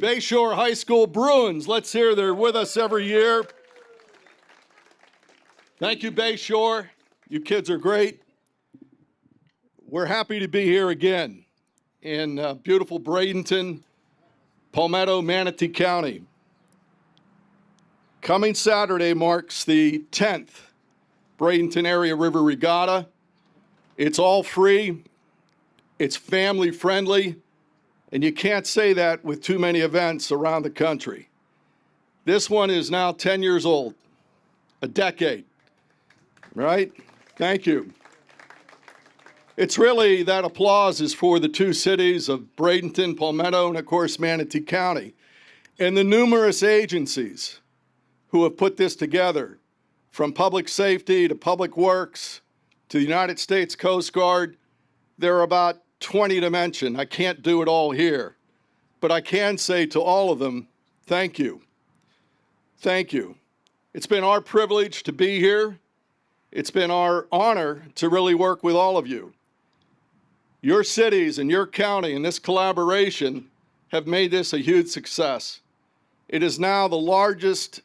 Bayshore High School Bruins. Let's hear they're with us every year. Thank you, Bayshore. You kids are great. We're happy to be here again in beautiful Bradenton, Palmetto, Manatee County. Coming Saturday marks the 10th Bradenton Area River Regatta. It's all free, it's family friendly, and you can't say that with too many events around the country. This one is now 10 years old, a decade, right? Thank you. It's really, that applause is for the two cities of Bradenton, Palmetto, and of course Manatee County, and the numerous agencies who have put this together, from public safety to public works to the United States Coast Guard. There are about 20 to mention. I can't do it all here, but I can say to all of them, thank you. Thank you. It's been our privilege to be here. It's been our honor to really work with all of you. Your cities and your county and this collaboration have made this a huge success. It is now the largest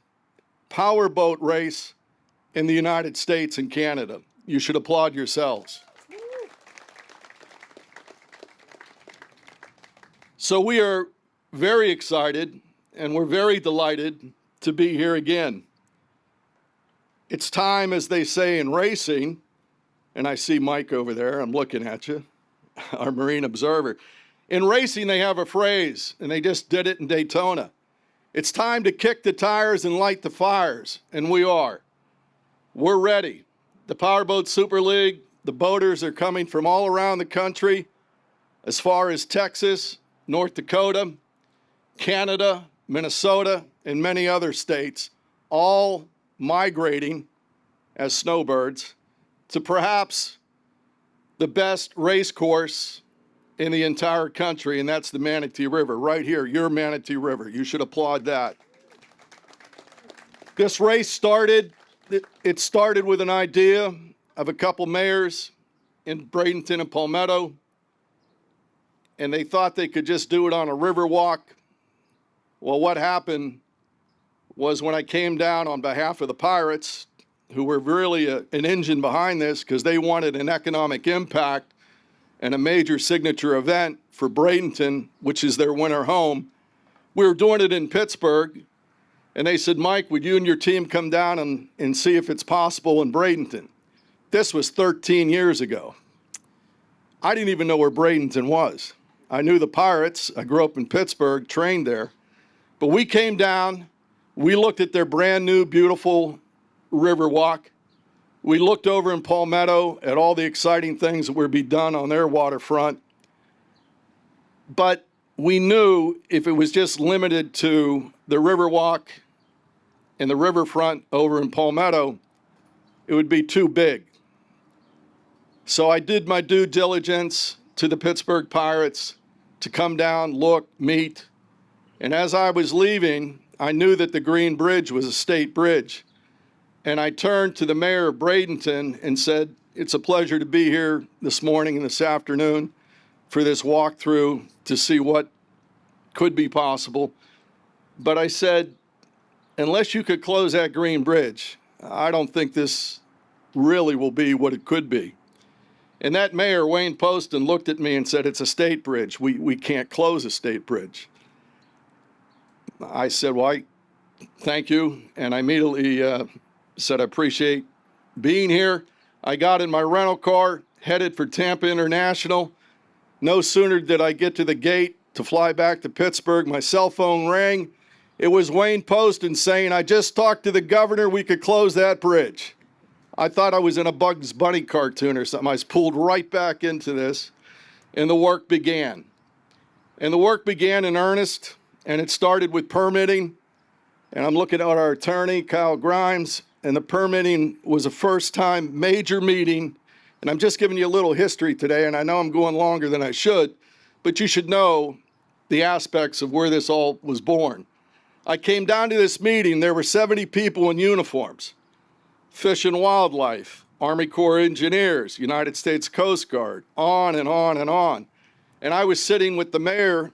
powerboat race in the United States and Canada. You should applaud yourselves. So we are very excited and we're very delighted to be here again. It's time, as they say in racing, and I see Mike over there, I'm looking at you, our Marine observer. In racing, they have a phrase, and they just did it in Daytona. It's time to kick the tires and light the fires, and we are. We're ready. The Powerboat Super League, the boaters are coming from all around the country, as far as Texas, North Dakota, Canada, Minnesota, and many other states, all migrating as snowbirds to perhaps the best race course in the entire country, and that's the Manatee River, right here, your Manatee River. You should applaud that. This race started, it started with an idea of a couple mayors in Bradenton and Palmetto, and they thought they could just do it on a river walk. Well, what happened was when I came down on behalf of the Pirates, who were really an engine behind this because they wanted an economic impact and a major signature event for Bradenton, which is their winter home. We were doing it in Pittsburgh, and they said, Mike, would you and your team come down and see if it's possible in Bradenton? This was 13 years ago. I didn't even know where Bradenton was. I knew the Pirates. I grew up in Pittsburgh, trained there. But we came down, we looked at their brand new, beautiful river walk. We looked over in Palmetto at all the exciting things that would be done on their waterfront. But we knew if it was just limited to the Riverwalk and the riverfront over in Palmetto, it would be too big. So I did my due diligence to the Pittsburgh Pirates to come down, look, meet. And as I was leaving, I knew that the Green Bridge was a state bridge. And I turned to the mayor of Bradenton and said, it's a pleasure to be here this morning and this afternoon for this walkthrough to see what could be possible. But I said, unless you could close that Green Bridge, I don't think this really will be what it could be. And that mayor, Wayne Poston, looked at me and said, it's a state bridge. We can't close a state bridge. I said, well, thank you. And I immediately said, I appreciate being here. I got in my rental car, headed for Tampa International. No sooner did I get to the gate to fly back to Pittsburgh, my cell phone rang. It was Wayne Poston saying, I just talked to the governor, we could close that bridge. I thought I was in a Bugs Bunny cartoon or something. I was pulled right back into this, and the work began. And the work began in earnest, and it started with permitting. And I'm looking at our attorney, Kyle Grimes, and the permitting was a first-time major meeting. And I'm just giving you a little history today, and I know I'm going longer than I should, but you should know the aspects of where this all was born. I came down to this meeting, there were 70 people in uniforms. Fish and Wildlife, Army Corps of Engineers, United States Coast Guard, on and on and on. And I was sitting with the mayor,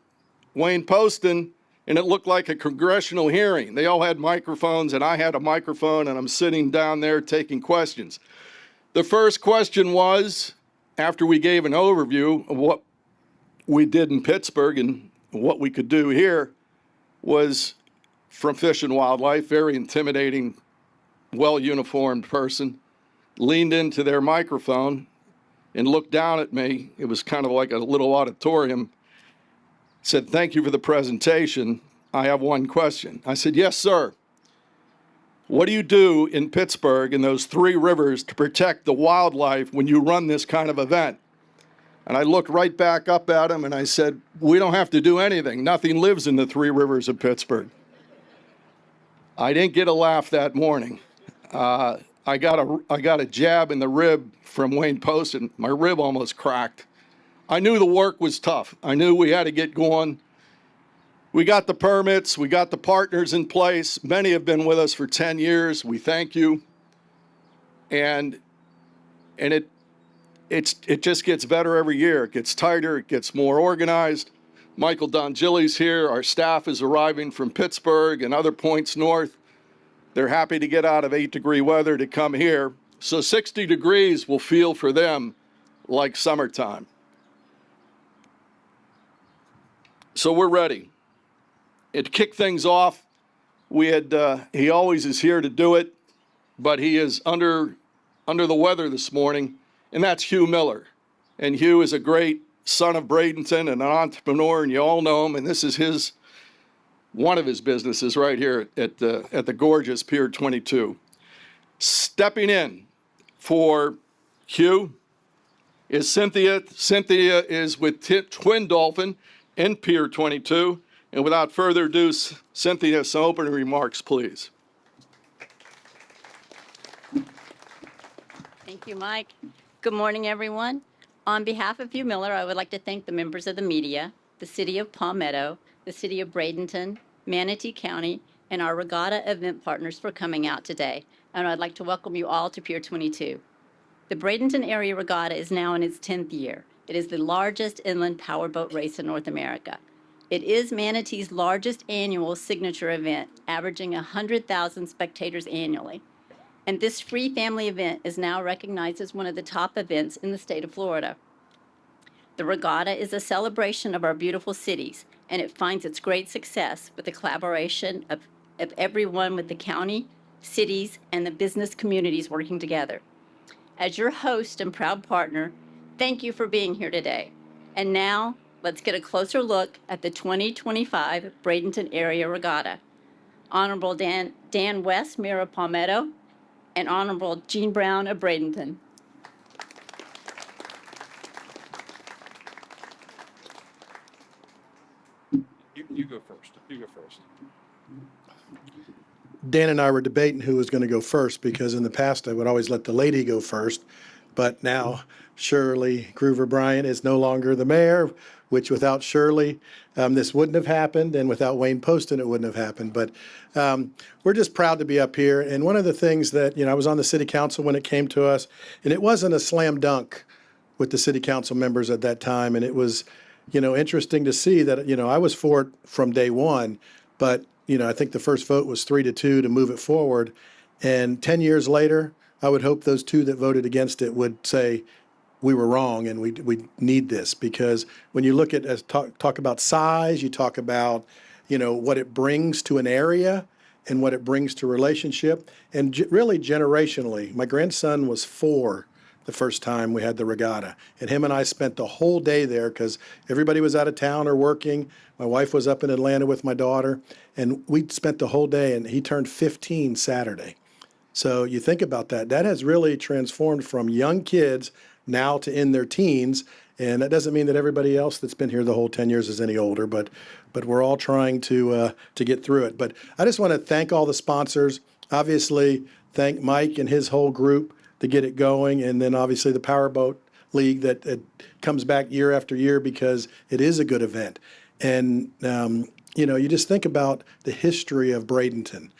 Wayne Poston, and it looked like a congressional hearing. They all had microphones, and I had a microphone, and I'm sitting down there taking questions. The first question was, after we gave an overview of what we did in Pittsburgh and what we could do here, was from Fish and Wildlife, very intimidating, well-uniformed person, leaned into their microphone and looked down at me. It was kind of like a little auditorium. Said, "Thank you for the presentation. I have one question." I said, "Yes, sir. What do you do in Pittsburgh in those 3 rivers to protect the wildlife when you run this kind of event?" And I looked right back up at him and I said, "We don't have to do anything. Nothing lives in the 3 rivers of Pittsburgh." I didn't get a laugh that morning. I got a jab in the rib from Wayne Poston. My rib almost cracked. I knew the work was tough. I knew we had to get going. We got the permits. We got the partners in place. Many have been with us for 10 years. We thank you. And it just gets better every year. It gets tighter. It gets more organized. Michael Dongilli's here. Our staff is arriving from Pittsburgh and other points north. They're happy to get out of 8-degree weather to come here. So 60 degrees will feel for them like summertime. So we're ready. And to kick things off, he always is here to do it, but he is under the weather this morning, and that's Hugh Miller. And Hugh is a great son of Bradenton and an entrepreneur, and you all know him, and this is one of his businesses right here at the gorgeous Pier 22. Stepping in for Hugh is Cynthia. Cynthia is with Twin Dolphin in Pier 22. And without further ado, Cynthia, some opening remarks, please. Thank you, Mike. Good morning, everyone. On behalf of Hugh Miller, I would like to thank the members of the media, the City of Palmetto, the City of Bradenton, Manatee County, and our Regatta event partners for coming out today. And I'd like to welcome you all to Pier 22. The Bradenton Area Regatta is now in its 10th year. It is the largest inland powerboat race in North America. It is Manatee's largest annual signature event, averaging 100,000 spectators annually. And this free family event is now recognized as one of the top events in the state of Florida. The regatta is a celebration of our beautiful cities, and it finds its great success with the collaboration of everyone with the county, cities, and the business communities working together. As your host and proud partner, thank you for being here today. And now, let's get a closer look at the 2025 Bradenton Area Regatta. Honorable Dan West, Mayor of Palmetto, and Honorable Jean Brown of Bradenton. You go first. You go first. Dan and I were debating who was going to go first because in the past I would always let the lady go first, but now Shirley Groover Bryant is no longer the mayor, which without Shirley, this wouldn't have happened, and without Wayne Poston, it wouldn't have happened. But we're just proud to be up here. And one of the things that, I was on the city council when it came to us, and it wasn't a slam dunk with the city council members at that time. And it was, interesting to see that, I was for it from day one, but, I think the first vote was 3-2 to move it forward. And 10 years later, I would hope those 2 that voted against it would say, we were wrong and we need this, because when you look at talk about size, you talk about what it brings to an area and what it brings to relationship, and really generationally. My grandson was 4 the first time we had the regatta, and him and I spent the whole day there because everybody was out of town or working. My wife was up in Atlanta with my daughter, and we spent the whole day, and he turned 15 Saturday. So you think about that. That has really transformed from young kids now to in their teens. And that doesn't mean that everybody else that's been here the whole 10 years is any older, but we're all trying to get through it. But I just want to thank all the sponsors. Obviously, thank Mike and his whole group to get it going. And then obviously the Powerboat League that comes back year after year because it is a good event. And, you just think about the history of Bradenton.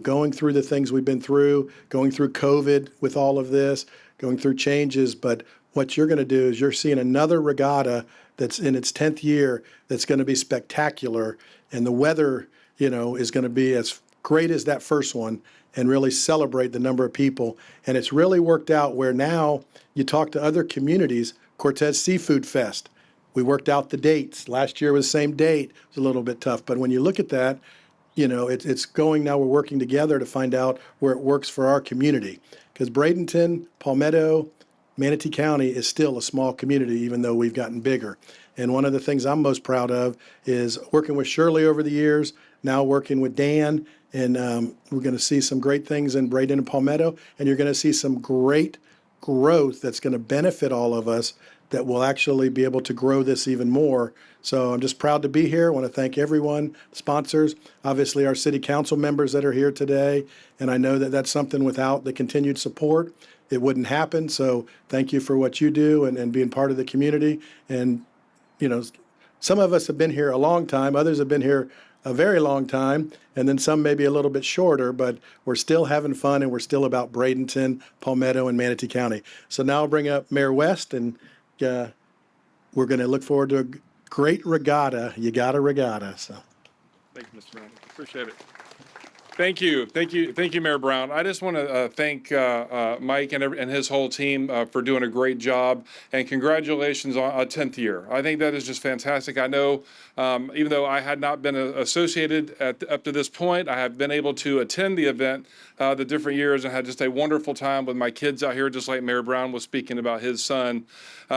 Going through the things we've been through, going through COVID with all of this, going through changes, but what you're going to do is you're seeing another regatta that's in its 10th year that's going to be spectacular. And the weather, is going to be as great as that first one and really celebrate the number of people. And it's really worked out where now you talk to other communities, Cortez Seafood Fest. We worked out the dates. Last year was the same date. It was a little bit tough. But when you look at that, it's going now. We're working together to find out where it works for our community. Because Bradenton, Palmetto, Manatee County is still a small community, even though we've gotten bigger. And one of the things I'm most proud of is working with Shirley over the years, now working with Dan, and we're going to see some great things in Bradenton and Palmetto, and you're going to see some great growth that's going to benefit all of us that will actually be able to grow this even more. So I'm just proud to be here. I want to thank everyone, sponsors, obviously our city council members that are here today. And I know that that's something without the continued support, it wouldn't happen. So thank you for what you do and being part of the community. And, some of us have been here a long time. Others have been here a very long time. And then some maybe a little bit shorter, but we're still having fun and we're still about Bradenton, Palmetto, and Manatee County. So now I'll bring up Mayor West, and we're going to look forward to a great regatta. You got a regatta. So, Thank you, Mr. Brown. Appreciate it. Thank you, Mayor Brown. I just want to thank Mike and his whole team for doing a great job, and congratulations on a 10th year. I think that is just fantastic. I know, even though I had not been associated up to this point, I have been able to attend the event the different years and had just a wonderful time with my kids out here, just like Mayor Brown was speaking about his son.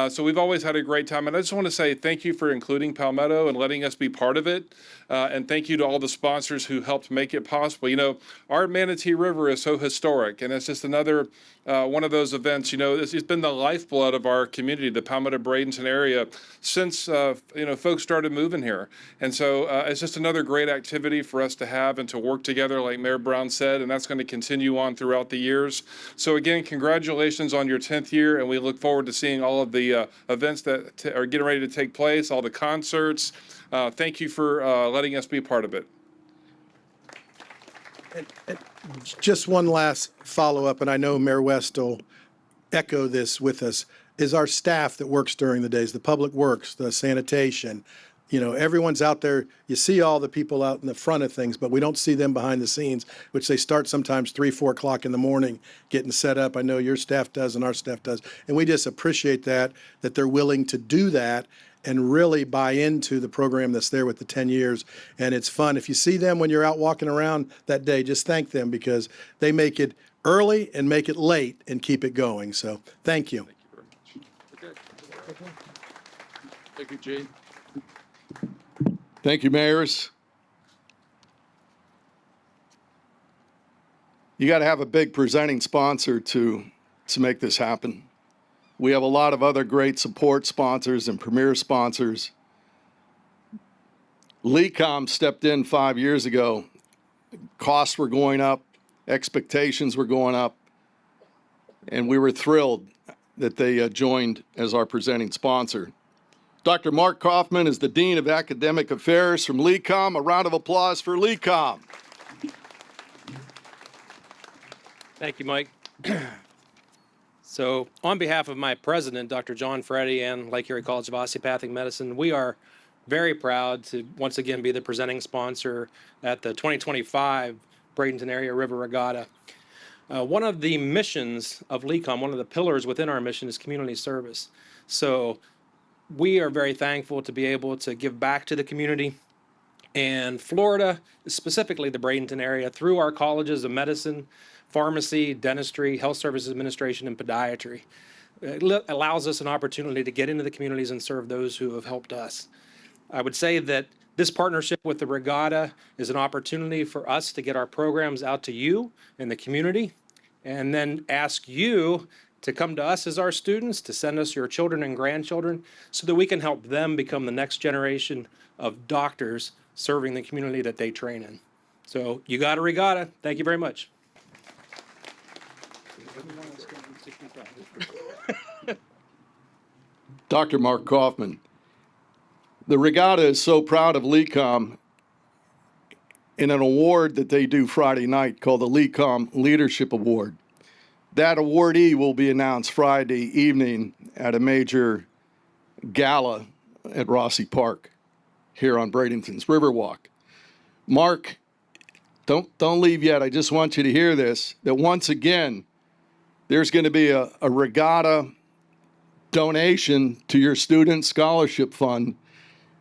So we've always had a great time, and I just want to say thank you for including Palmetto and letting us be part of it, and thank you to all the sponsors who helped make it possible. Our Manatee River is so historic, and it's just another one of those events. It's been the lifeblood of our community, the Palmetto Bradenton area, since folks started moving here. And so it's just another great activity for us to have and to work together, like Mayor Brown said, and that's going to continue on throughout the years. So again, congratulations on your 10th year, and we look forward to seeing all of the events that are getting ready to take place, all the concerts. Thank you for letting us be part of it. just one last follow-up, and I know Mayor West will echo this with us, is our staff that works during the days, the public works, the sanitation. Everyone's out there. You see all the people out in the front of things, but we don't see them behind the scenes, which they start sometimes 3, 4 o'clock in the morning getting set up. I know your staff does and our staff does. And we just appreciate that they're willing to do that and really buy into the program that's there with the 10 years. And it's fun. If you see them when you're out walking around that day, just thank them because they make it early and make it late and keep it going. So thank you. Thank you very much. Okay. Thank you, Gene. Thank you, mayors. You got to have a big presenting sponsor to make this happen. We have a lot of other great support sponsors and premier sponsors. LECOM stepped in 5 years ago. Costs were going up, expectations were going up, and we were thrilled that they joined as our presenting sponsor. Dr. Mark Kaufman is the Dean of Academic Affairs from LECOM. A round of applause for LECOM. Thank you, Mike. So on behalf of my president, Dr. John Freddy, and Lake Erie College of Osteopathic Medicine, we are very proud to once again be the presenting sponsor at the 2025 Bradenton Area River Regatta. One of the missions of LECOM, one of the pillars within our mission is community service. So we are very thankful to be able to give back to the community. And Florida, specifically the Bradenton area, through our colleges of medicine, pharmacy, dentistry, health services administration, and podiatry, it allows us an opportunity to get into the communities and serve those who have helped us. I would say that this partnership with the Regatta is an opportunity for us to get our programs out to you in the community, and then ask you to come to us as our students, to send us your children and grandchildren so that we can help them become the next generation of doctors serving the community that they train in. So you got a Regatta. Thank you very much. Dr. Mark Kaufman. The Regatta is so proud of LECOM in an award that they do Friday night called the LECOM Leadership Award. That awardee will be announced Friday evening at a major gala at Rossi Park here on Bradenton's Riverwalk. Mark, don't leave yet. I just want you to hear this, that once again, there's going to be a Regatta donation to your student scholarship fund.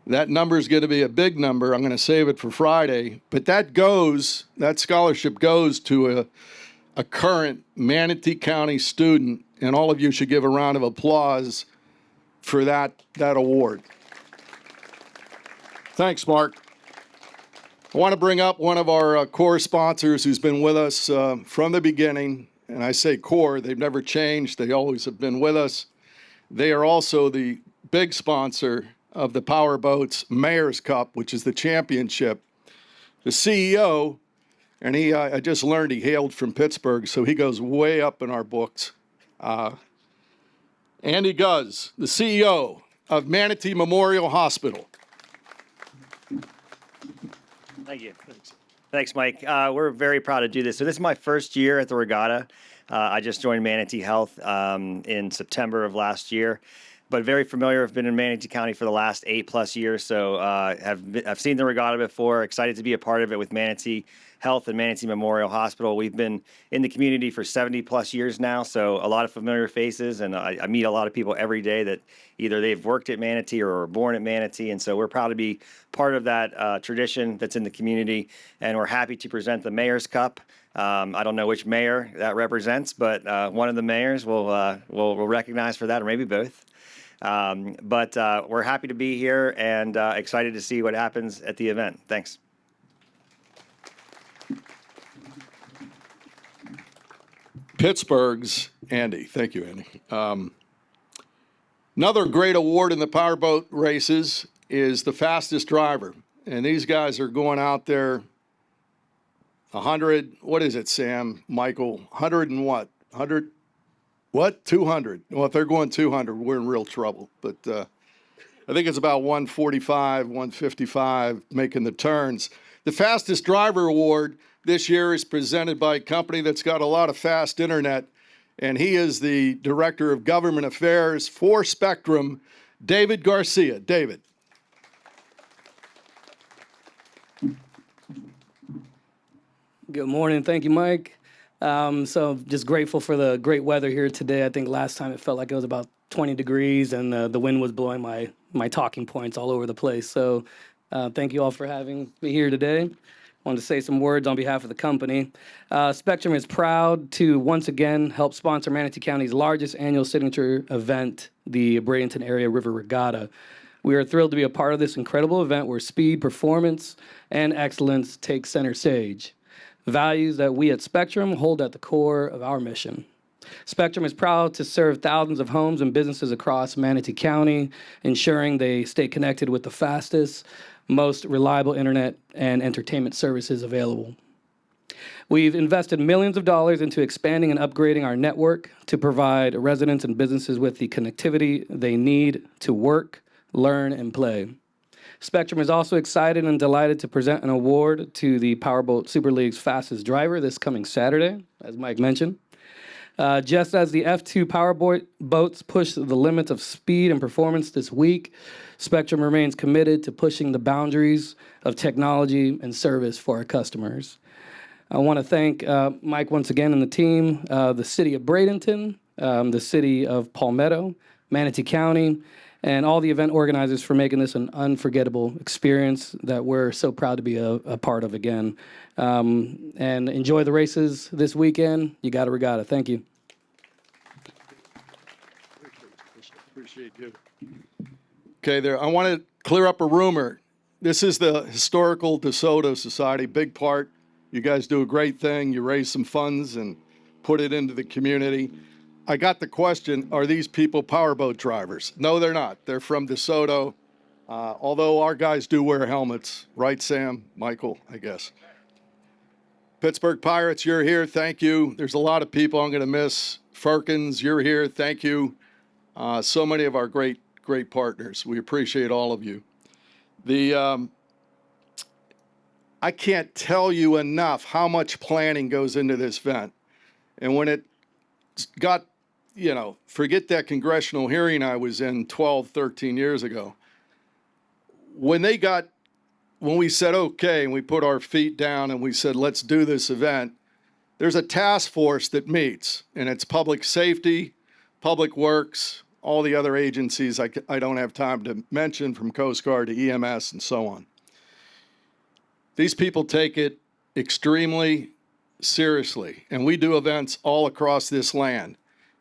That number is going to be a big number. I'm going to save it for Friday, but that scholarship goes to a current Manatee County student, and all of you should give a round of applause for that award. Thanks, Mark. I want to bring up one of our core sponsors who's been with us from the beginning, and I say core, they've never changed. They always have been with us. They are also the big sponsor of the Powerboats Mayor's Cup, which is the championship. The CEO, and I just learned he hailed from Pittsburgh, so he goes way up in our books. Andy Guz, the CEO of Manatee Memorial Hospital. Thank you. Thanks, Mike. We're very proud to do this. So this is my first year at the Regatta. I just joined Manatee Health in September of last year, but very familiar. I've been in Manatee County for the last 8+ years, so I've seen the Regatta before. Excited to be a part of it with Manatee Health and Manatee Memorial Hospital. We've been in the community for 70+ years now, so a lot of familiar faces, and I meet a lot of people every day that either they've worked at Manatee or were born at Manatee, and so we're proud to be part of that tradition that's in the community, and we're happy to present the Mayor's Cup. I don't know which mayor that represents, but one of the mayors will recognize for that, or maybe both. But we're happy to be here and excited to see what happens at the event. Thanks. Pittsburgh's Andy. Thank you, Andy. Another great award in the powerboat races is the fastest driver. And these guys are going out there 100, what is it, Sam, Michael? 100 and what? 100, what? 200. Well, if they're going 200, we're in real trouble. But I think it's about 145, 155 making the turns. The fastest driver award this year is presented by a company that's got a lot of fast internet, and he is the Director of Government Affairs for Spectrum, David Garcia. David. Good morning. Thank you, Mike. So just grateful for the great weather here today. I think last time it felt like it was about 20 degrees and the wind was blowing my talking points all over the place. So thank you all for having me here today. Wanted to say some words on behalf of the company. Spectrum is proud to once again help sponsor Manatee County's largest annual signature event, the Bradenton Area River Regatta. We are thrilled to be a part of this incredible event where speed, performance, and excellence take center stage. Values that we at Spectrum hold at the core of our mission. Spectrum is proud to serve thousands of homes and businesses across Manatee County, ensuring they stay connected with the fastest, most reliable internet and entertainment services available. We've invested millions of dollars into expanding and upgrading our network to provide residents and businesses with the connectivity they need to work, learn, and play. Spectrum is also excited and delighted to present an award to the Powerboat Super League's fastest driver this coming Saturday, as Mike mentioned. Just as the F2 powerboats push the limits of speed and performance this week, Spectrum remains committed to pushing the boundaries of technology and service for our customers. I want to thank Mike once again and the team, the city of Bradenton, the city of Palmetto, Manatee County, and all the event organizers for making this an unforgettable experience that we're so proud to be a part of again. And enjoy the races this weekend. You got a regatta. Thank you. Appreciate you. Okay, there. I want to clear up a rumor. This is the Historical DeSoto Society, big part. You guys do a great thing. You raise some funds and put it into the community. I got the question, are these people powerboat drivers? No, they're not. They're from DeSoto, although our guys do wear helmets. Right, Sam? Michael, I guess. Pittsburgh Pirates, you're here. Thank you. There's a lot of people I'm going to miss. Firkins, you're here. Thank you. So many of our great partners. We appreciate all of you. I can't tell you enough how much planning goes into this event. And when it got, forget that congressional hearing I was in 12, 13 years ago. When we said, okay, and we put our feet down and we said, let's do this event, there's a task force that meets, and it's public safety, public works, all the other agencies I don't have time to mention, from Coast Guard to EMS and so on. These people take it extremely seriously, and we do events all across this land,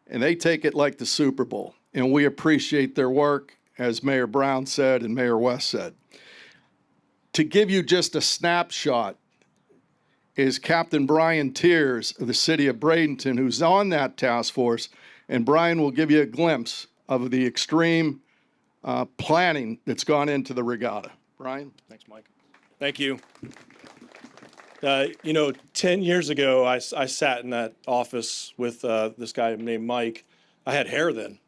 and they take it like the Super Bowl, and we appreciate their work, as Mayor Brown said and Mayor West said. To give you just a snapshot is Captain Brian Tiers of the city of Bradenton, who's on that task force, and Brian will give you a glimpse of the extreme planning that's gone into the regatta. Brian? Thanks, Mike. Thank you. 10 years ago, I sat in that office with this guy named Mike. I had hair then.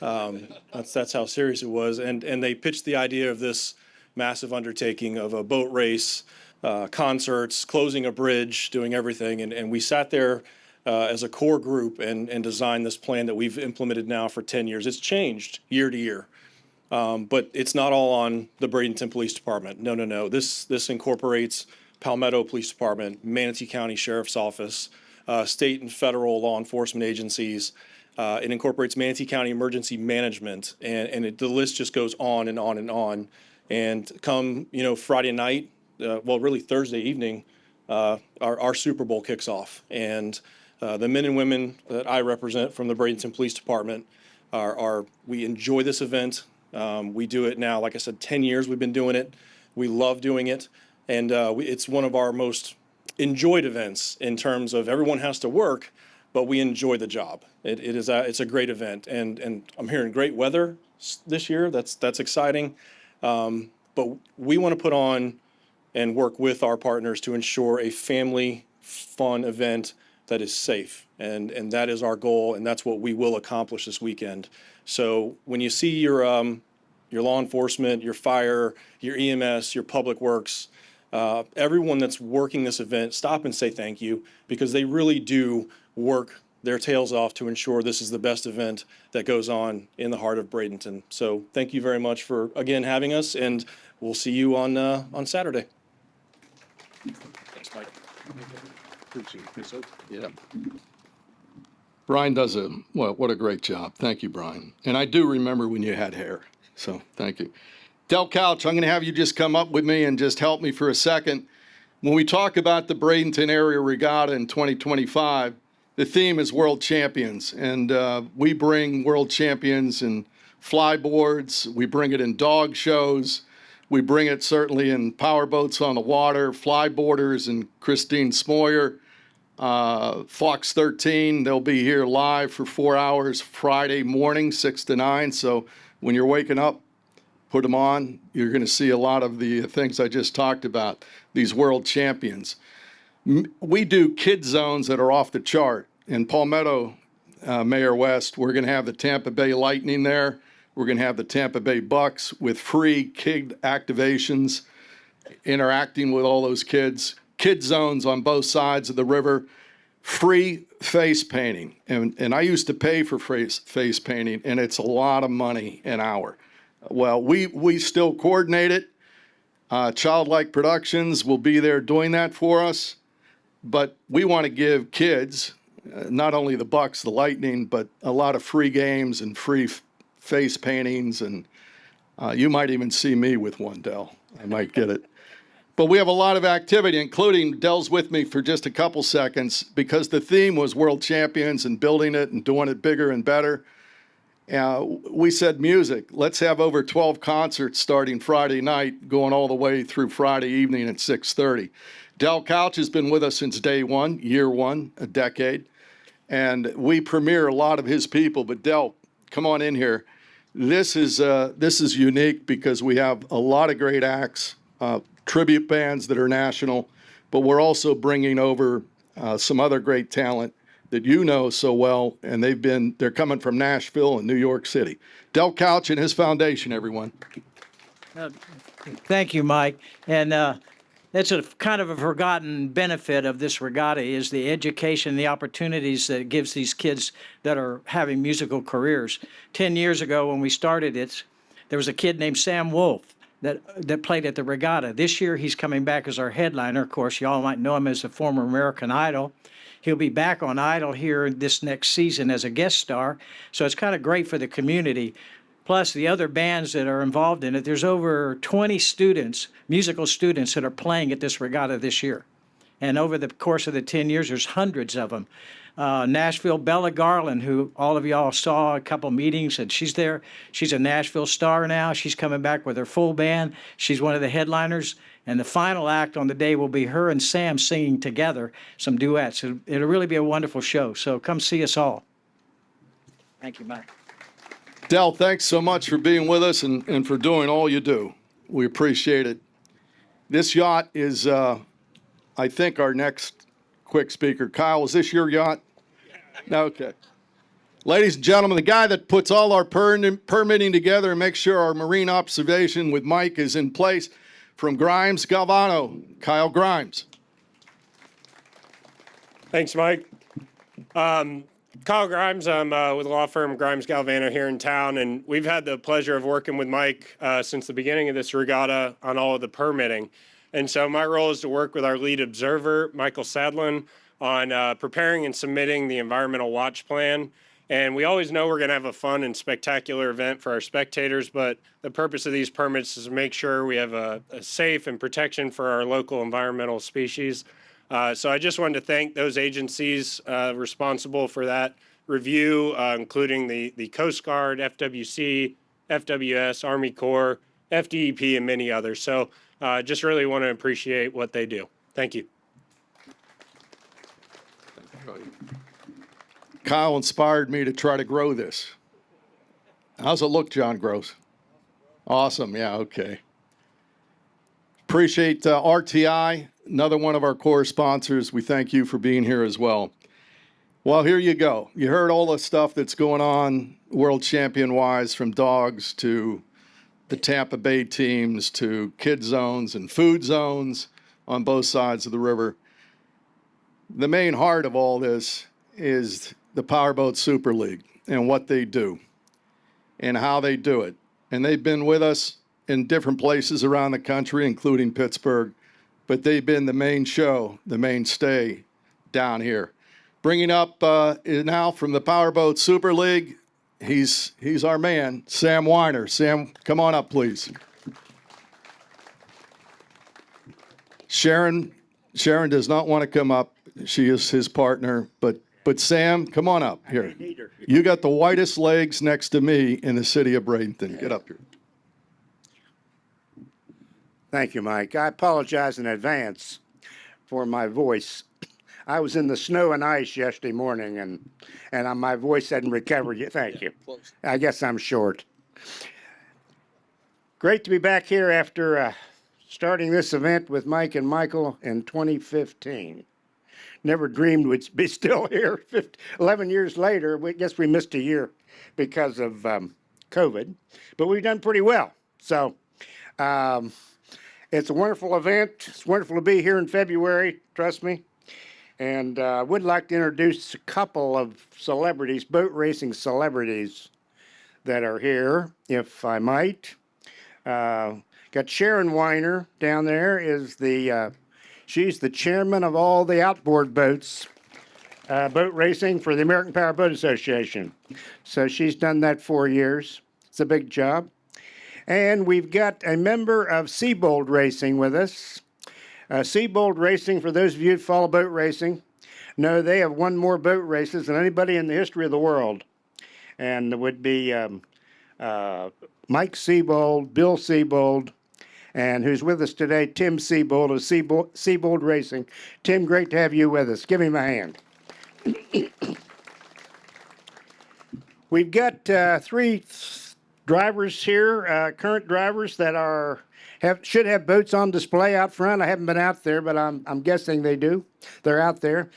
That's how serious it was. And they pitched the idea of this massive undertaking of a boat race, concerts, closing a bridge, doing everything. And we sat there as a core group and designed this plan that we've implemented now for 10 years. It's changed year to year. But it's not all on the Bradenton Police Department. No. This incorporates Palmetto Police Department, Manatee County Sheriff's Office, state and federal law enforcement agencies. It incorporates Manatee County Emergency Management, and the list just goes on and on and on. And come, Friday night, really Thursday evening, our Super Bowl kicks off. And the men and women that I represent from the Bradenton Police Department we enjoy this event. We do it now, like I said, 10 years we've been doing it. We love doing it. And it's one of our most enjoyed events in terms of everyone has to work, but we enjoy the job. It's a great event. And I'm hearing great weather this year. That's exciting. But we want to put on and work with our partners to ensure a family fun event that is safe. And that is our goal, and that's what we will accomplish this weekend. So when you see your law enforcement, your fire, your EMS, your public works, everyone that's working this event, stop and say thank you, because they really do work their tails off to ensure this is the best event that goes on in the heart of Bradenton. So thank you very much for, again, having us, and we'll see you on Saturday. Thanks, Mike. Yeah. Brian does what a great job. Thank you, Brian. And I do remember when you had hair, so thank you. Del Couch, I'm going to have you just come up with me and just help me for a second. When we talk about the Bradenton Area Regatta in 2025, the theme is World Champions, and we bring world champions in flyboards, we bring it in dog shows, we bring it certainly in power boats on the water, flyboarders, and Christine Smoyer, Fox 13, they'll be here live for 4 hours Friday morning, 6 to 9, so when you're waking up, put them on. You're going to see a lot of the things I just talked about, these world champions. We do kid zones that are off the chart. In Palmetto, Mayor West, we're going to have the Tampa Bay Lightning there. We're going to have the Tampa Bay Bucks with free kid activations, interacting with all those kids. Kid zones on both sides of the river. Free face painting. And I used to pay for face painting, and it's a lot of money an hour. Well, we still coordinate it. Childlike Productions will be there doing that for us. But we want to give kids, not only the Bucks, the Lightning, but a lot of free games and free face paintings. And you might even see me with one, Del. I might get it. But we have a lot of activity, including, Del's with me for just a couple seconds, because the theme was World Champions and building it and doing it bigger and better. We said music. Let's have over 12 concerts starting Friday night, going all the way through Friday evening at 6:30. Del Couch has been with us since day one, year one, a decade. And we premiere a lot of his people. But Del, come on in here. This is unique because we have a lot of great acts, tribute bands that are national, but we're also bringing over some other great talent that you know so well, and they're coming from Nashville and New York City. Del Couch and his foundation, everyone. Thank you, Mike. And That's a kind of a forgotten benefit of this regatta is the education, the opportunities that it gives these kids that are having musical careers. 10 years ago when we started it, there was a kid named Sam Wolf that played at the regatta. This year he's coming back as our headliner. Of course, y'all might know him as a former American Idol. He'll be back on Idol here this next season as a guest star. So it's kind of great for the community. Plus the other bands that are involved in it. There's over 20 students, musical students, that are playing at this regatta this year. And over the course of the 10 years, there's hundreds of them. Nashville Bella Garland, who all of y'all saw a couple meetings, and she's there. She's a Nashville star now. She's coming back with her full band. She's one of the headliners. And the final act on the day will be her and Sam singing together some duets. It'll really be a wonderful show. So come see us all. Thank you, Mike. Del, thanks so much for being with us and for doing all you do. We appreciate it. This yacht is, I think, our next quick speaker. Kyle, is this your yacht? Okay. Ladies and gentlemen, the guy that puts all our permitting together and makes sure our marine observation with Mike is in place, from Grimes Galvano, Kyle Grimes. Thanks, Mike. Kyle Grimes, I'm with the law firm Grimes Galvano here in town, and we've had the pleasure of working with Mike since the beginning of this regatta on all of the permitting. And so my role is to work with our lead observer, Michael Sadlin, on preparing and submitting the environmental watch plan. And we always know we're going to have a fun and spectacular event for our spectators, but the purpose of these permits is to make sure we have a safe and protection for our local environmental species. So I just wanted to thank those agencies responsible for that review, including the Coast Guard, FWC, FWS, Army Corps, FDEP, and many others. So just really want to appreciate what they do. Thank you. Kyle inspired me to try to grow this. How's it look, John Gross? Awesome. Yeah, okay. Appreciate RTI, another one of our core sponsors. We thank you for being here as well. Well, here you go. You heard all the stuff that's going on world champion-wise, from dogs to the Tampa Bay teams to kid zones and food zones on both sides of the river. The main heart of all this is the Powerboat Super League and what they do and how they do it. And they've been with us in different places around the country, including Pittsburgh, but they've been the main show, the mainstay down here. Bringing up now from the Powerboat Super League, he's our man, Sam Weiner. Sam, come on up, please. Sharon does not want to come up. She is his partner, but Sam, come on up here. You got the whitest legs next to me in the city of Bradenton. Get up here. Thank you, Mike. I apologize in advance for my voice. I was in the snow and ice yesterday morning, and my voice hadn't recovered yet. Thank you. I guess I'm short. Great to be back here after starting this event with Mike and Michael in 2015. Never dreamed we'd be still here 11 years later. We guess we missed a year because of COVID, but we've done pretty well. So it's a wonderful event. It's wonderful to be here in February, trust me. And I would like to introduce a couple of celebrities, boat racing celebrities that are here, if I might. Got Sharon Weiner down there, she's the chairman of all the outboard boats, boat racing for the American Power Boat Association. So she's done that 4 years. It's a big job. And we've got a member of Seabold Racing with us. Seabold Racing, for those of you who follow boat racing, know they have won more boat races than anybody in the history of the world. And it would be Mike Seabold, Bill Seabold, and who's with us today, Tim Seabold of Seabold Racing. Tim, great to have you with us. Give him a hand. We've got three drivers here, current drivers that should have boats on display out front. I haven't been out there, but I'm guessing they do. They're out there.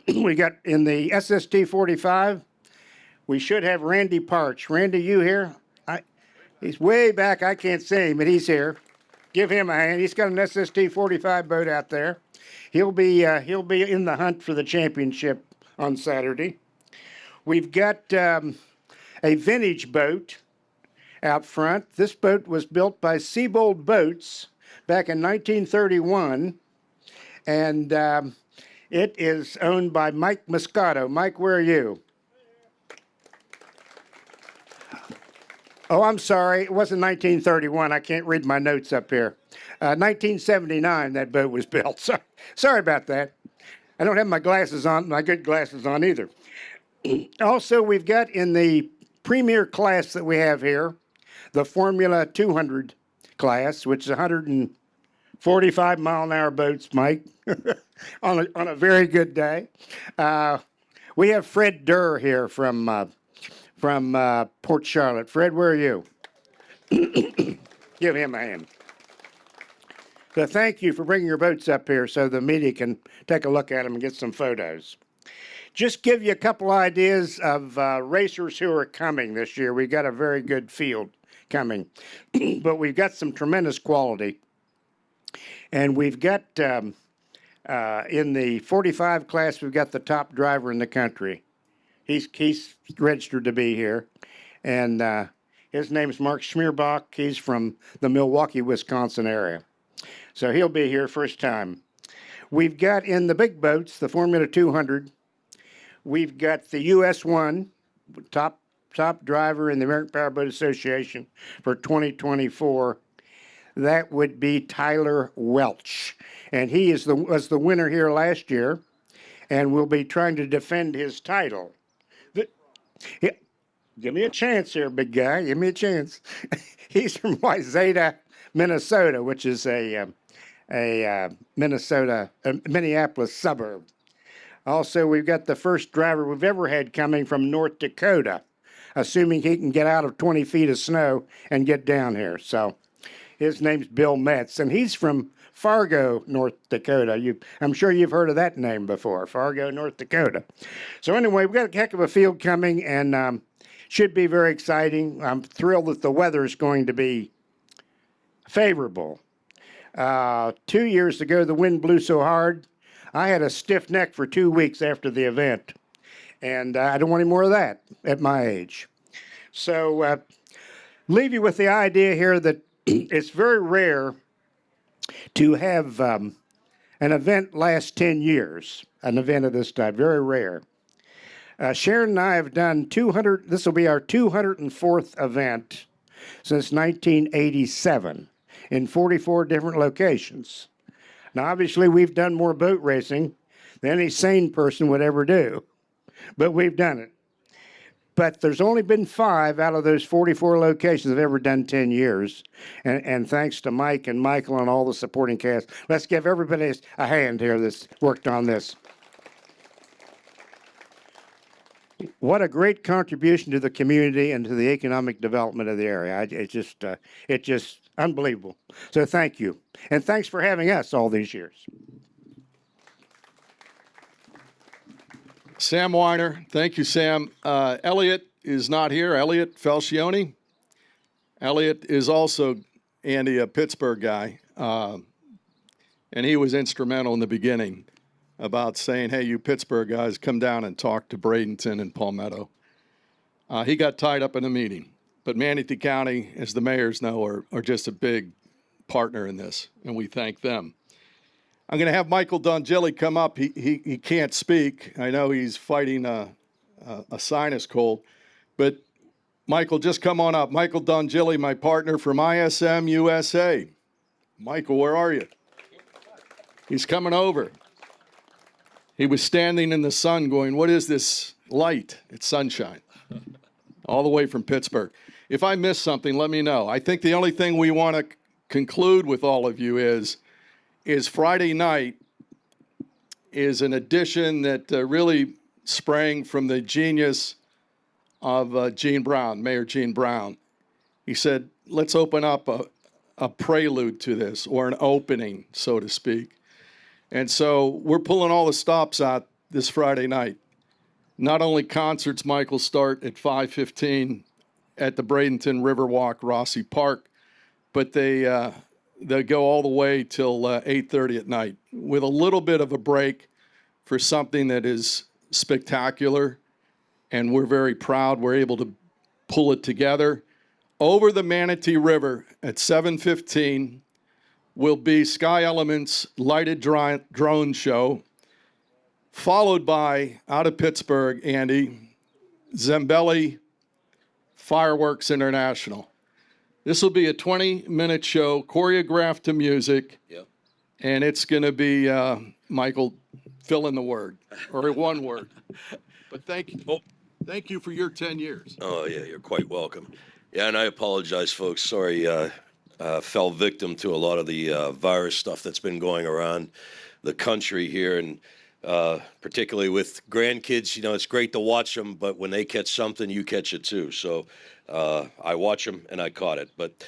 We got in the SST 45. We should have Randy Parch. Randy, you here? He's way back. I can't see him, but he's here. Give him a hand. He's got an SST 45 boat out there. He'll be in the hunt for the championship on Saturday. We've got a vintage boat out front. This boat was built by Seabold Boats back in 1931, and it is owned by Mike Moscato. Mike, where are you? Oh, I'm sorry. It wasn't 1931. I can't read my notes up here. 1979, that boat was built. Sorry about that. I don't have my glasses on, my good glasses on either. Also, we've got in the premier class that we have here, the Formula 200 class, which is 145-mile-an-hour boats, Mike, on a very good day. We have Fred Durr here from Port Charlotte. Fred, where are you? Give him a hand. So thank you for bringing your boats up here so the media can take a look at them and get some photos. Just give you a couple ideas of racers who are coming this year. We've got a very good field coming, but we've got some tremendous quality. And we've got, in the 45 class, we've got the top driver in the country. He's registered to be here. And his name is Mark Schmierbach. He's from the Milwaukee, Wisconsin area. So he'll be here first time. We've got in the big boats, the Formula 200, we've got the US 1, top driver in the American Powerboat Association for 2024. That would be Tyler Welch. And he was the winner here last year and will be trying to defend his title. Give me a chance here, big guy. Give me a chance. He's from Wayzata, Minnesota, which is a Minneapolis suburb. Also, we've got the first driver we've ever had coming from North Dakota, assuming he can get out of 20 feet of snow and get down here. So his name's Bill Metz, and he's from Fargo, North Dakota. I'm sure you've heard of that name before, Fargo, North Dakota. So anyway, we've got a heck of a field coming, and should be very exciting. I'm thrilled that the weather is going to be favorable. 2 years ago, the wind blew so hard, I had a stiff neck for 2 weeks after the event, and I don't want any more of that at my age. So leave you with the idea here that it's very rare to have an event last 10 years, an event of this type, very rare. Sharon and I have done this will be our 204th event since 1987 in 44 different locations. Now, obviously, we've done more boat racing than any sane person would ever do, but we've done it. But there's only been 5 out of those 44 locations that have ever done 10 years. And thanks to Mike and Michael and all the supporting cast. Let's give everybody a hand here that's worked on this. What a great contribution to the community and to the economic development of the area. It's just unbelievable. So thank you. And thanks for having us all these years. Sam Weiner. Thank you, Sam. Elliot is not here. Elliot Falcione. Elliot is also, Andy, a Pittsburgh guy. And he was instrumental in the beginning about saying, hey, you Pittsburgh guys, come down and talk to Bradenton and Palmetto. He got tied up in a meeting. But Manatee County, as the mayors know, are just a big partner in this, and we thank them. I'm going to have Michael Dongilli come up. He can't speak. I know he's fighting a sinus cold. But, Michael, just come on up. Michael Dongilli, my partner from ISM USA. Michael, where are you? He's coming over. He was standing in the sun going, what is this light? It's sunshine. All the way from Pittsburgh. If I missed something, let me know. I think the only thing we want to conclude with all of you is Friday night is an addition that really sprang from the genius of Gene Brown, Mayor Gene Brown. He said, let's open up a prelude to this, or an opening, so to speak. And so we're pulling all the stops out this Friday night. Not only concerts, Michael, start at 5:15 at the Bradenton Riverwalk, Rossi Park, but they They go all the way till 8:30 at night with a little bit of a break for something that is spectacular. And we're very proud we're able to pull it together. Over the Manatee River at 7:15 will be Sky Elements lighted drone show, followed by, out of Pittsburgh, Andy, Zambelli Fireworks International. This will be a 20-minute show, choreographed to music. Yep. And it's going to be, Michael, fill in the word, or one word. But thank you. Oh. Thank you for your 10 years. Oh, yeah, you're quite welcome. Yeah, and I apologize, folks. Sorry, fell victim to a lot of the virus stuff that's been going around the country here, and particularly with grandkids. You know, it's great to watch them, but when they catch something, you catch it too. So I watch them, and I caught it. But,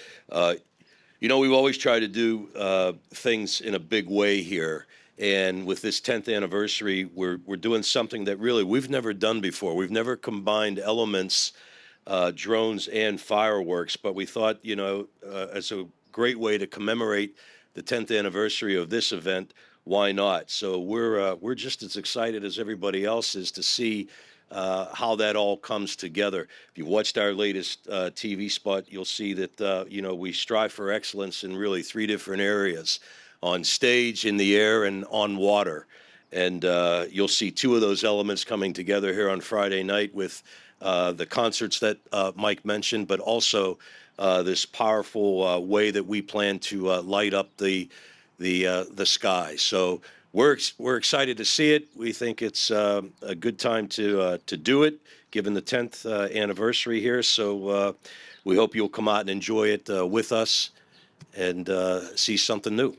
you know, we've always tried to do things in a big way here. And with this 10th anniversary, we're doing something that really we've never done before. We've never combined elements, drones and fireworks, but we thought, you know, as a great way to commemorate the 10th anniversary of this event, why not? So we're just as excited as everybody else is to see how that all comes together. If you watched our latest TV spot, you'll see that, you know, we strive for excellence in really 3 different areas: on stage, in the air, and on water. And you'll see 2 of those elements coming together here on Friday night with the concerts that Mike mentioned, but also this powerful way that we plan to light up the sky. So we're excited to see it. We think it's a good time to do it, given the 10th anniversary here. So we hope you'll come out and enjoy it with us and see something new.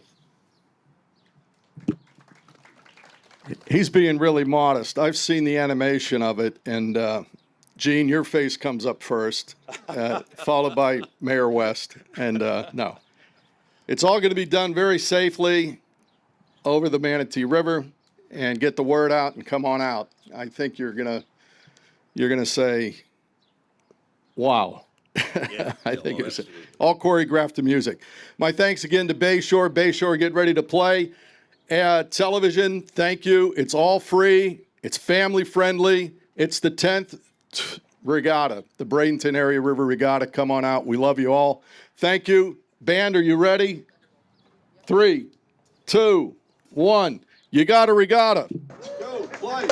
He's being really modest. I've seen the animation of it, and Gene, your face comes up first, followed by Mayor West. And no, it's all going to be done very safely over the Manatee River, and get the word out and come on out. I think you're gonna say, "Wow." Yeah, I think it's absolutely. all choreographed to music. My thanks again to Bayshore. Bayshore, get ready to play. Television, thank you. It's all free. It's family friendly. It's the 10th Regatta, the Bradenton Area River Regatta. Come on out. We love you all. Thank you. Band, are you ready? 3, 2, 1. You got a regatta. Let's go, play.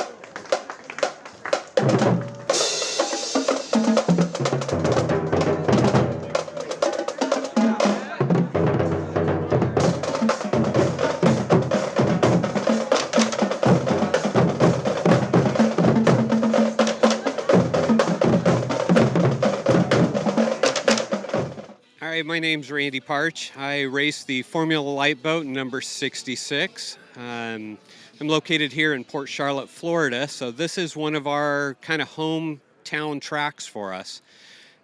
Hi, my name's Randy Parch. I race the Formula Light Boat number 66. I'm located here in Port Charlotte, Florida, so this is one of our kind of hometown tracks for us.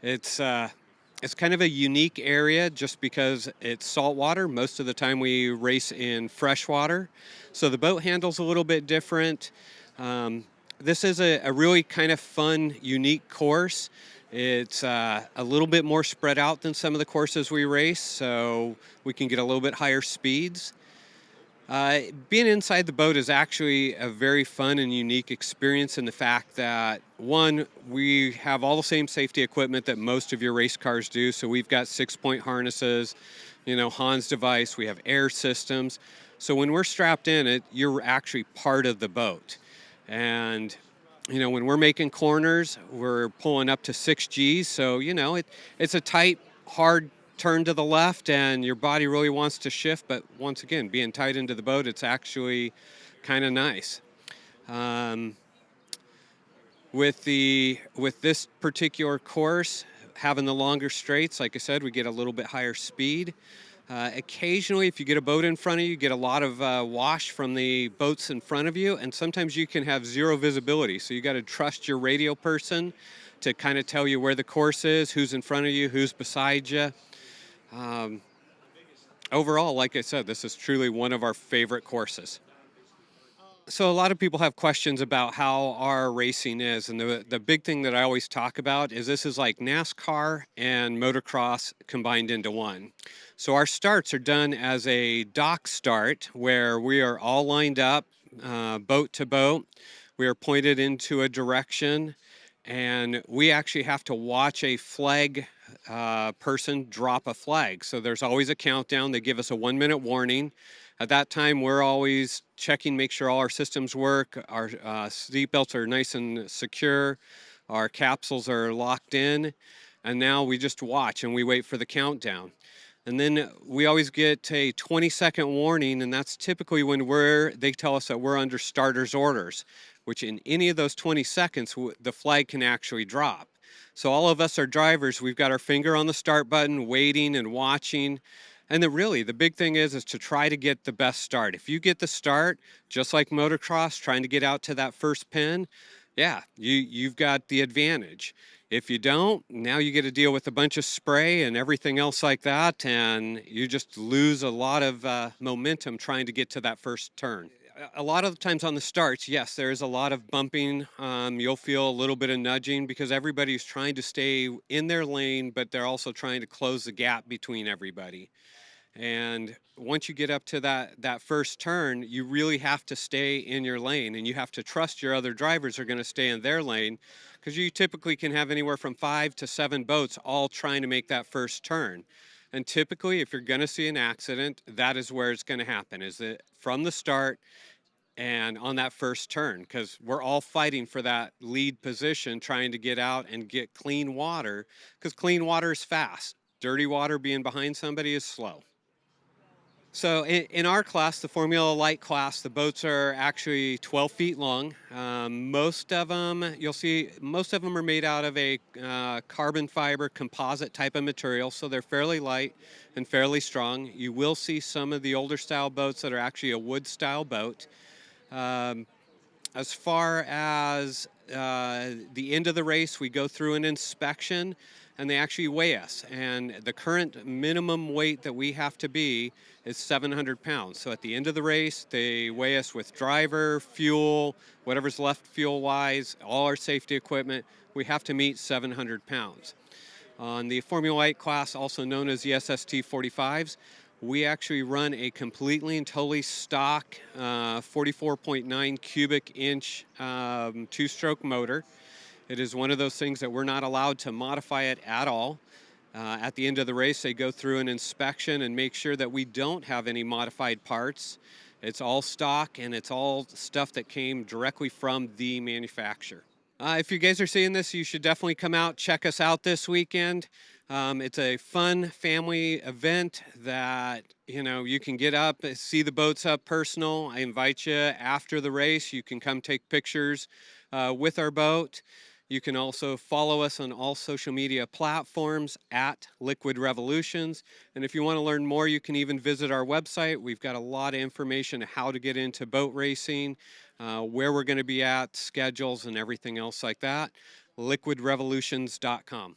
It's kind of a unique area just because it's saltwater. Most of the time we race in freshwater, so the boat handle's a little bit different. This is a really kind of fun, unique course. It's a little bit more spread out than some of the courses we race, so we can get a little bit higher speeds. Being inside the boat is actually a very fun and unique experience in the fact that, one, we have all the same safety equipment that most of your race cars do. So we've got 6-point harnesses, you know, Hans device, we have air systems. So when we're strapped in, you're actually part of the boat. And you know, when we're making corners, we're pulling up to 6 Gs. So, you know, it's a tight, hard turn to the left, and your body really wants to shift. But once again, being tied into the boat, it's actually kind of nice. With this particular course, having the longer straights, like I said, we get a little bit higher speed. Occasionally, if you get a boat in front of you, you get a lot of wash from the boats in front of you, and sometimes you can have zero visibility. So you got to trust your radio person to kind of tell you where the course is, who's in front of you, who's beside you. Overall, like I said, this is truly one of our favorite courses. So a lot of people have questions about how our racing is, and the big thing that I always talk about is this is like NASCAR and motocross combined into one. So our starts are done as a dock start where we are all lined up, boat to boat. We are pointed into a direction, and we actually have to watch a flag person drop a flag. So there's always a countdown. They give us a 1-minute warning. At that time, we're always checking, make sure all our systems work, our seat belts are nice and secure, our capsules are locked in, and now we just watch and we wait for the countdown. And then we always get a 20-second warning, and that's typically when they tell us that we're under starter's orders, which in any of those 20 seconds, the flag can actually drop. So all of us are drivers, we've got our finger on the start button, waiting and watching. And really, the big thing is to try to get the best start. If you get the start, just like motocross, trying to get out to that first pin, yeah, you've got the advantage. If you don't, now you get to deal with a bunch of spray and everything else like that, and you just lose a lot of momentum trying to get to that first turn. A lot of times on the starts, yes, there is a lot of bumping. You'll feel a little bit of nudging because everybody's trying to stay in their lane, but they're also trying to close the gap between everybody. And once you get up to that first turn, you really have to stay in your lane, and you have to trust your other drivers are going to stay in their lane, because you typically can have anywhere from 5 to 7 boats all trying to make that first turn. And typically, if you're going to see an accident, that is where it's going to happen, is that from the start and on that first turn, because we're all fighting for that lead position, trying to get out and get clean water, because clean water is fast. Dirty water being behind somebody is slow. So in our class, the Formula Light class, the boats are actually 12 feet long. Most of them, you'll see, most of them are made out of a carbon fiber composite type of material, so they're fairly light and fairly strong. You will see some of the older style boats that are actually a wood style boat. As far as the end of the race, we go through an inspection, and they actually weigh us. And the current minimum weight that we have to be is 700 pounds. So at the end of the race, they weigh us with driver, fuel, whatever's left fuel-wise, all our safety equipment. We have to meet 700 pounds. On the Formula 8 class, also known as the SST 45s, we actually run a completely and totally stock 44.9 cubic inch two-stroke motor. It is one of those things that we're not allowed to modify it at all. At the end of the race, they go through an inspection and make sure that we don't have any modified parts. It's all stock, and it's all stuff that came directly from the manufacturer. If you guys are seeing this, you should definitely come out, check us out this weekend. It's a fun family event that, you can get up, see the boats up personal. I invite you after the race. You can come take pictures with our boat. You can also follow us on all social media platforms at Liquid Revolutions. And if you want to learn more, you can even visit our website. We've got a lot of information on how to get into boat racing, where we're going to be at, schedules, and everything else like that. liquidrevolutions.com.